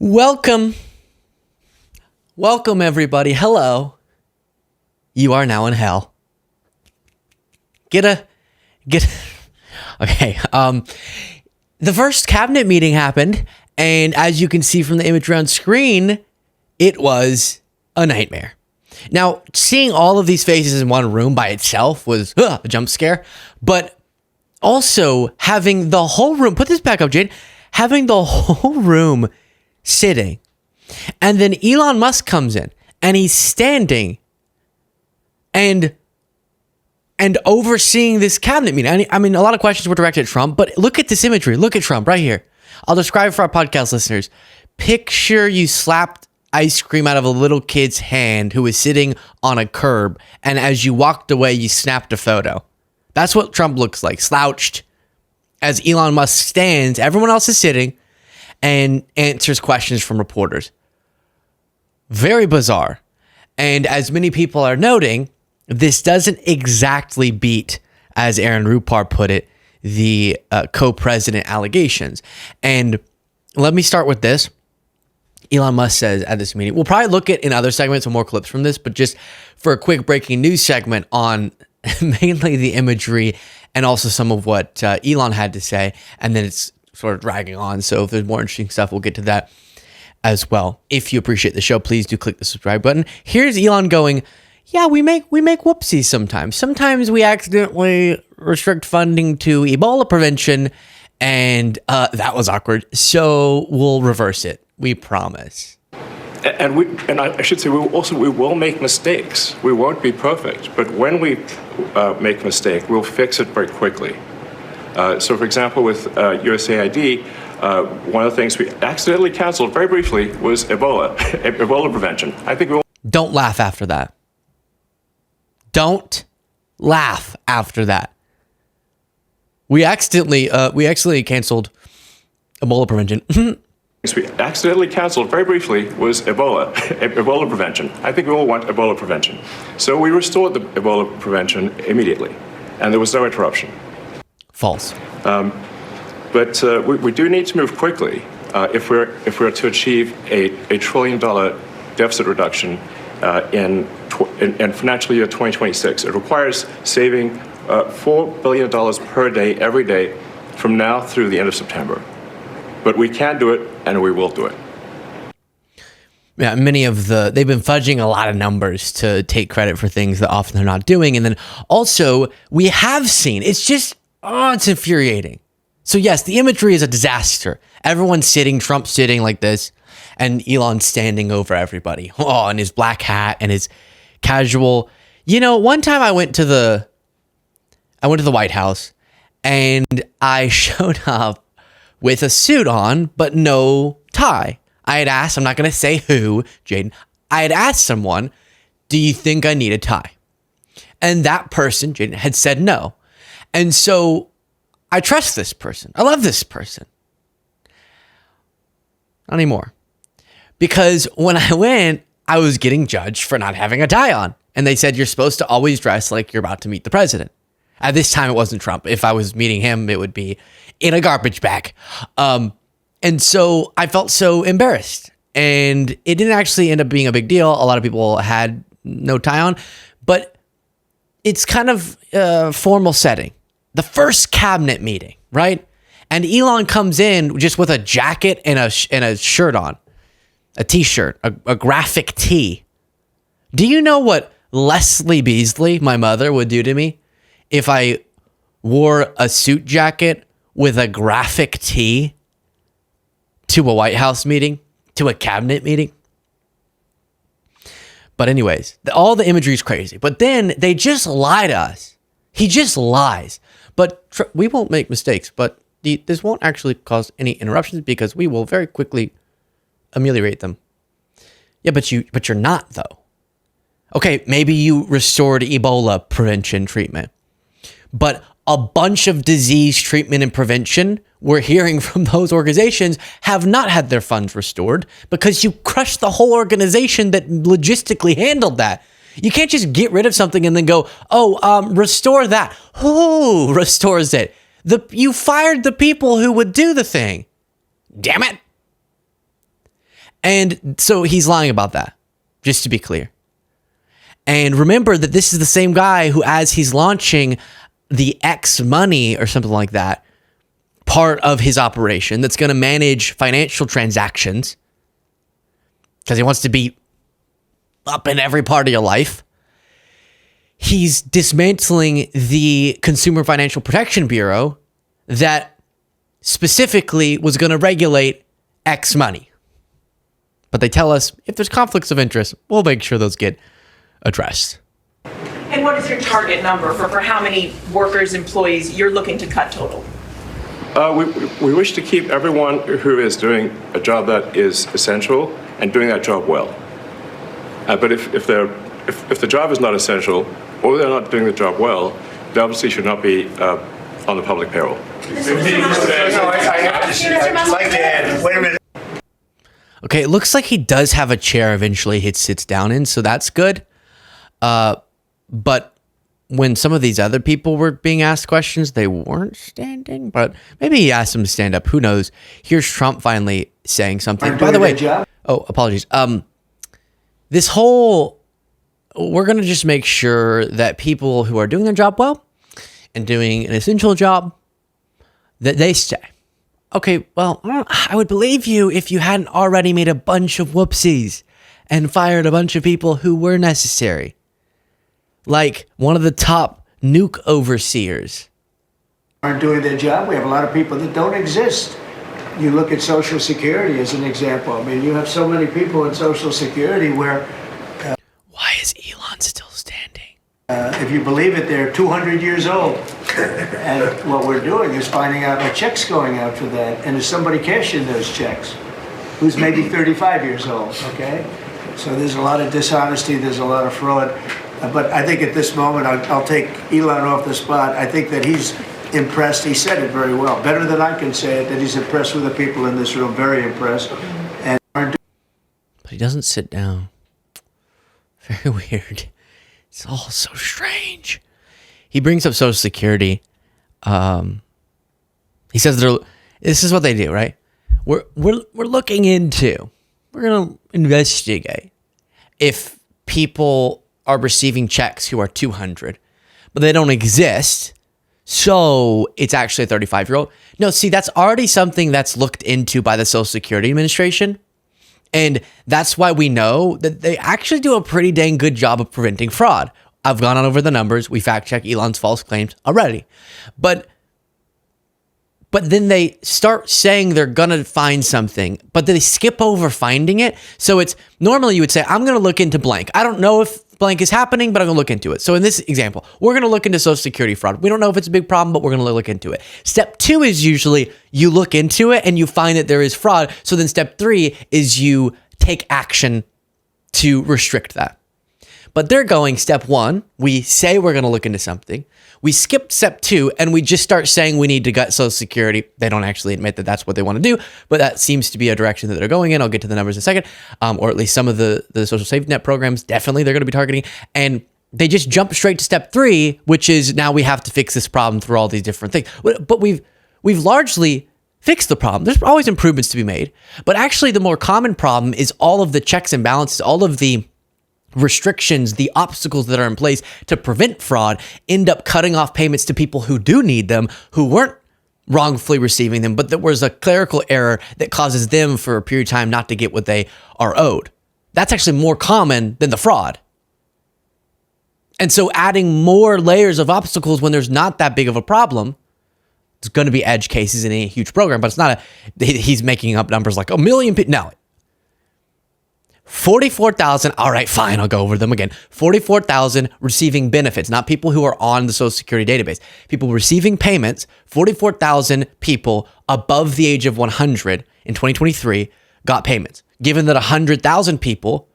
Welcome. Welcome, everybody. Hello. You are now in hell. Okay. The first cabinet meeting happened, and as you can see from the imagery on screen, it was a nightmare. Now, seeing all of these faces in one room by itself was a jump scare, but also having the whole room, put this back up, Jade, having the whole room sitting, and then Elon Musk comes in and he's standing and overseeing this cabinet meeting. I mean, a lot of questions were directed at Trump, but look at this imagery. Look at Trump right here. I'll describe it for our podcast listeners. Picture you slapped ice cream out of a little kid's hand who was sitting on a curb, and as you walked away, you snapped a photo. That's what Trump looks like, slouched, as Elon Musk stands. Everyone else is sitting and answers questions from reporters. Very bizarre. And as many people are noting, this doesn't exactly beat, as Aaron Rupar put it, the co-president allegations. And let me start with this. Elon Musk says at this meeting, we'll probably look at in other segments and more clips from this, but just for a quick breaking news segment on mainly the imagery and also some of what Elon had to say, and then it's sort of dragging on. So if there's more interesting stuff, we'll get to that as well. If you appreciate the show, please do click the subscribe button. Here's Elon going, yeah, we make whoopsies sometimes. Sometimes we accidentally restrict funding to Ebola prevention, and that was awkward. So we'll reverse it. We promise. And I should say, we will make mistakes. We won't be perfect, but when we make a mistake, we'll fix it very quickly. So, for example, with USAID, one of the things we accidentally canceled very briefly was Ebola prevention. I think we'll. Don't laugh after that. Don't laugh after that. We accidentally canceled Ebola prevention. We accidentally canceled very briefly was Ebola prevention. I think we all want Ebola prevention. So we restored the Ebola prevention immediately, and there was no interruption. False. But we do need to move quickly if we're to achieve a $1 trillion deficit reduction in financial year 2026. It requires saving $4 billion per day, every day, from now through the end of September. But we can do it, and we will do it. Yeah, they've been fudging a lot of numbers to take credit for things that often they're not doing. And then also, we have seen, it's infuriating. So yes, the imagery is a disaster. Everyone's sitting, Trump sitting like this, and Elon standing over everybody. Oh, and his black hat and his casual. You know, one time I went to the White House, and I showed up with a suit on, but no tie. I had asked, I'm not going to say who, Jaden. I had asked someone, do you think I need a tie? And that person, Jaden, had said no. And so I trust this person. I love this person. Not anymore. Because when I went, I was getting judged for not having a tie on. And they said, you're supposed to always dress like you're about to meet the president. At this time, it wasn't Trump. If I was meeting him, it would be in a garbage bag. And so I felt so embarrassed. And it didn't actually end up being a big deal. A lot of people had no tie on. But it's kind of a formal setting. The first cabinet meeting, right? And Elon comes in just with a jacket and a shirt on. A t-shirt, a graphic tee. Do you know what Leslie Beasley, my mother, would do to me if I wore a suit jacket with a graphic tee to a White House meeting, to a cabinet meeting? But anyways, all the imagery is crazy. But then they just lie to us. He just lies. But we won't make mistakes. But this won't actually cause any interruptions because we will very quickly ameliorate them. Yeah, but you're not, though. Okay, maybe you restored Ebola prevention treatment. But a bunch of disease treatment and prevention, we're hearing from those organizations, have not had their funds restored because you crushed the whole organization that logistically handled that. You can't just get rid of something and then go, restore that. Who restores it? The you fired the people who would do the thing. Damn it. And so he's lying about that, just to be clear. And remember that this is the same guy who, as he's launching the X money or something like that, part of his operation that's going to manage financial transactions, because he wants to be up in every part of your life, he's dismantling the Consumer Financial Protection Bureau that specifically was going to regulate X money. But they tell us if there's conflicts of interest, we'll make sure those get addressed. And what is your target number for how many workers, employees you're looking to cut total? We wish to keep everyone who is doing a job that is essential and doing that job well. But if the job is not essential or they're not doing the job well, they obviously should not be on the public payroll. Okay, it looks like he does have a chair eventually he sits down in, so that's good. But when some of these other people were being asked questions, they weren't standing, but maybe he asked them to stand up. Who knows? Here's Trump finally saying something. By the way, oh, apologies. This whole, we're going to just make sure that people who are doing their job well and doing an essential job, that they stay. Okay, well, I would believe you if you hadn't already made a bunch of whoopsies and fired a bunch of people who were necessary. Like one of the top nuke overseers. Aren't doing their job. We have a lot of people that don't exist. You look at Social Security as an example. I mean, you have so many people in Social Security where... Why is Elon still standing? If you believe it, they're 200 years old. And what we're doing is finding out a check's going out for that. And is somebody cashing those checks who's maybe 35 years old, okay? So there's a lot of dishonesty, there's a lot of fraud. But I think at this moment, I'll take Elon off the spot. I think that he's impressed. He said it very well, better than I can say it, that he's impressed with the people in this room, very impressed. And but he doesn't sit down. Very weird. It's all so strange. He brings up Social Security. He says this is what they do, right? We're looking into. We're gonna investigate if people are receiving checks who are 200, but they don't exist. So it's actually a 35-year-old. No, see, that's already something that's looked into by the Social Security Administration. And that's why we know that they actually do a pretty dang good job of preventing fraud. I've gone on over the numbers. We fact check Elon's false claims already. But then they start saying they're going to find something, but they skip over finding it. So it's normally you would say, I'm going to look into blank. I don't know if blank is happening, but I'm going to look into it. So in this example, we're going to look into Social Security fraud. We don't know if it's a big problem, but we're going to look into it. Step 2 is usually you look into it and you find that there is fraud. So then step 3 is you take action to restrict that. But they're going step 1. We say we're going to look into something. We skip step 2 and we just start saying we need to gut Social Security. They don't actually admit that that's what they want to do, but that seems to be a direction that they're going in. I'll get to the numbers in a second. Or at least some of the social safety net programs, definitely they're going to be targeting. And they just jump straight to step 3, which is now we have to fix this problem through all these different things. But we've largely fixed the problem. There's always improvements to be made. But actually the more common problem is all of the checks and balances, all of the restrictions, the obstacles that are in place to prevent fraud end up cutting off payments to people who do need them, who weren't wrongfully receiving them, but there was a clerical error that causes them for a period of time not to get what they are owed. That's actually more common than the fraud. And so adding more layers of obstacles when there's not that big of a problem, it's going to be edge cases in a huge program, but it's not he's making up numbers like a million people. No. 44,000, all right, fine, I'll go over them again. 44,000 receiving benefits, not people who are on the Social Security database. People receiving payments, 44,000 people above the age of 100 in 2023 got payments. Given that 100,000 people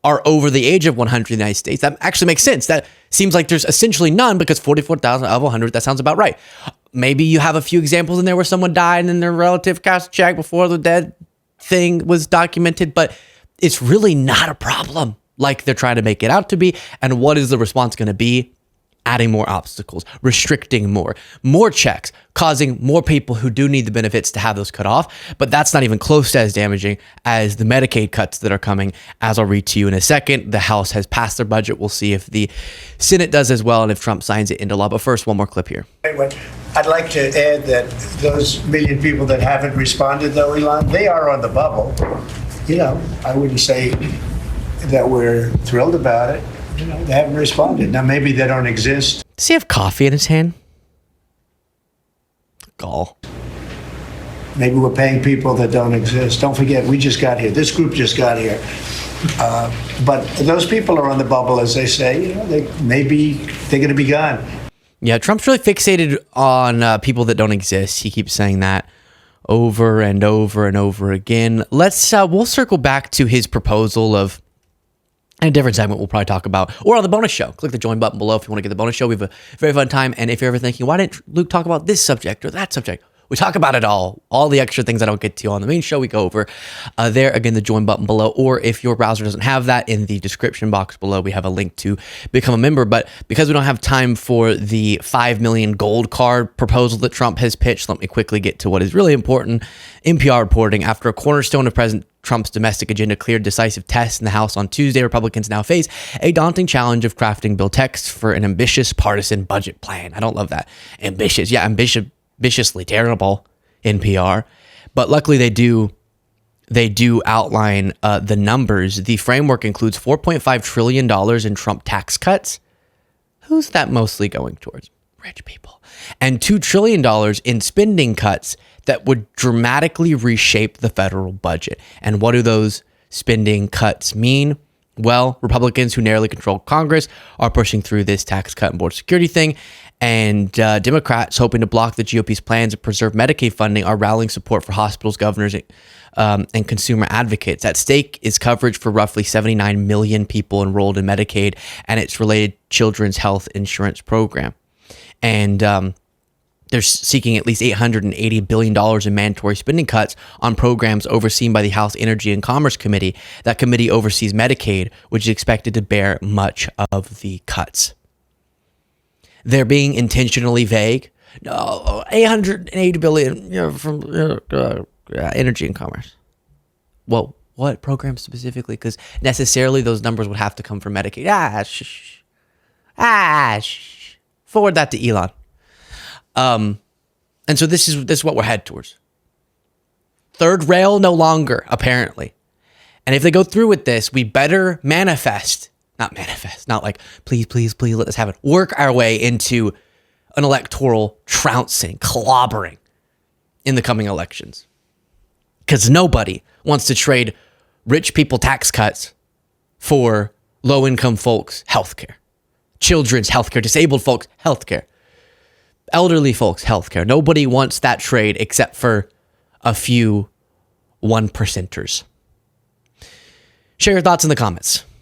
are over the age of 100 in the United States, that actually makes sense. That seems like there's essentially none because 44,000 of 100, that sounds about right. Maybe you have a few examples in there where someone died and then their relative cast a check before the dead thing was documented, but it's really not a problem like they're trying to make it out to be. And what is the response going to be? adding more obstacles, restricting more checks, causing more people who do need the benefits to have those cut off. But that's not even close to as damaging as the Medicaid cuts that are coming, as I'll read to you in a second. The House has passed their budget. We'll see if the Senate does as well and if Trump signs it into law. But first, one more clip here. I'd like to add that those million people that haven't responded, though, Elon, they are on the bubble. I wouldn't say that we're thrilled about it. They haven't responded. Now, maybe they don't exist. Does he have coffee in his hand? Gall. Maybe we're paying people that don't exist. Don't forget, we just got here. This group just got here. But those people are on the bubble, as they say. They're going to be gone. Yeah, Trump's really fixated on people that don't exist. He keeps saying that over and over and over again. We'll circle back to his proposal of, in a different segment we'll probably talk about, or on the bonus show. Click the join button below if you want to get the bonus show. We have a very fun time. And if you're ever thinking, why didn't Luke talk about this subject or that subject? We talk about it all the extra things I don't get to on the main show. We go over there. Again, the join button below, or if your browser doesn't have that, in the description box below, we have a link to become a member. But because we don't have time for the 5 million gold card proposal that Trump has pitched, let me quickly get to what is really important. NPR reporting, after a cornerstone of President Trump's domestic agenda cleared decisive tests in the House on Tuesday, Republicans now face a daunting challenge of crafting bill text for an ambitious partisan budget plan. I don't love that. Ambitious. Yeah, ambitiously terrible, NPR. But luckily they do outline the numbers. The framework includes $4.5 trillion in Trump tax cuts. Who's that mostly going towards? Rich people. And $2 trillion in spending cuts that would dramatically reshape the federal budget. And what do those spending cuts mean? Well, Republicans who narrowly control Congress are pushing through this tax cut and border security thing. And Democrats, hoping to block the GOP's plans to preserve Medicaid funding, are rallying support for hospitals, governors, and consumer advocates. At stake is coverage for roughly 79 million people enrolled in Medicaid and its related children's health insurance program. And they're seeking at least $880 billion in mandatory spending cuts on programs overseen by the House Energy and Commerce Committee. That committee oversees Medicaid, which is expected to bear much of the cuts. They're being intentionally vague. No, $880 billion from energy and commerce. Well, what program specifically? Because necessarily those numbers would have to come from Medicaid. Forward that to Elon. And so this is what we're headed towards. Third rail no longer, apparently. And if they go through with this, we better not like, please, let us have it. Work our way into an electoral trouncing, clobbering in the coming elections. Because nobody wants to trade rich people tax cuts for low-income folks' healthcare, children's healthcare, disabled folks' healthcare, elderly folks' healthcare. Nobody wants that trade except for a few 1%ers. Share your thoughts in the comments.